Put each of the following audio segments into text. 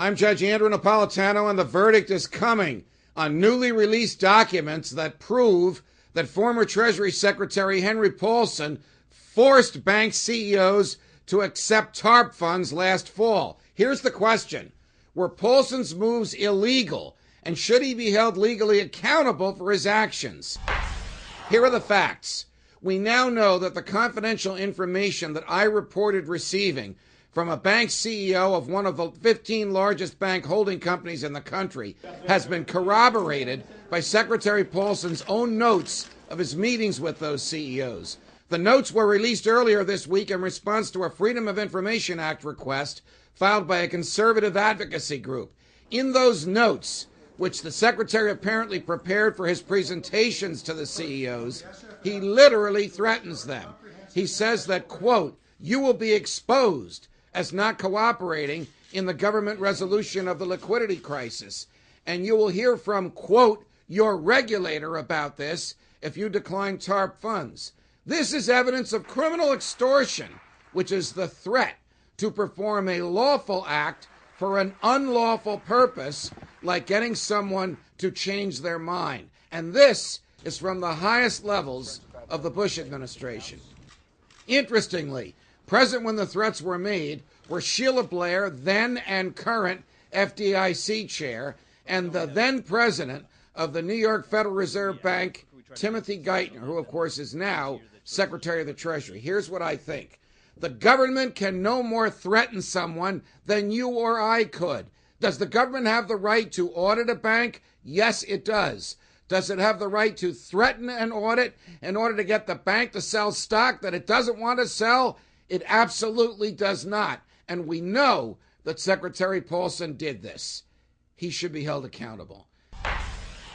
I'm Judge Andrew Napolitano, and the verdict is coming on newly released documents that prove that former Treasury Secretary Henry Paulson forced bank CEOs to accept TARP funds last fall. Here's the question. Were Paulson's moves illegal, and should he be held legally accountable for his actions? Here are the facts. We now know that the confidential information that I reported receiving from a bank CEO of one of the 15 largest bank holding companies in the country has been corroborated by Secretary Paulson's own notes of his meetings with those CEOs. The notes were released earlier this week in response to a Freedom of Information Act request filed by a conservative advocacy group. In those notes, which the Secretary apparently prepared for his presentations to the CEOs, he literally threatens them. He says that, quote, "You will be exposed as not cooperating in the government resolution of the liquidity crisis, and you will hear from, quote, your regulator about this if you decline TARP funds." This is evidence of criminal extortion, which is the threat to perform a lawful act for an unlawful purpose, like getting someone to change their mind. And this is from the highest levels of the Bush administration. Interestingly, present when the threats were made were Sheila Blair, then and current FDIC chair, and the then president of the New York Federal Reserve Bank, Timothy Geithner, who of course is now Secretary of the Treasury. Here's what I think. The government can no more threaten someone than you or I could. Does the government have the right to audit a bank? Yes, it does. Does it have the right to threaten an audit in order to get the bank to sell stock that it doesn't want to sell? It absolutely does not. And we know that Secretary Paulson did this. He should be held accountable.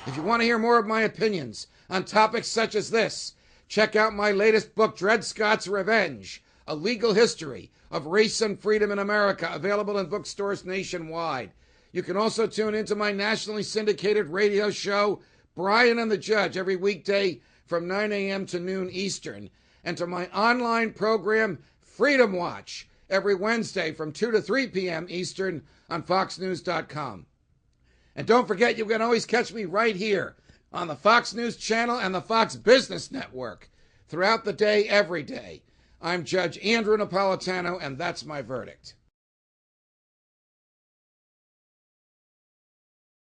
If you want to hear more of my opinions on topics such as this, check out my latest book, Dred Scott's Revenge, A Legal History of Race and Freedom in America, available in bookstores nationwide. You can also tune into my nationally syndicated radio show, Brian and the Judge, every weekday from 9 a.m. to noon Eastern, and to my online program, Freedom Watch, every Wednesday from 2 to 3 p.m. Eastern on foxnews.com. And don't forget, you can always catch me right here on the Fox News Channel and the Fox Business Network throughout the day, every day. I'm Judge Andrew Napolitano, and that's my verdict.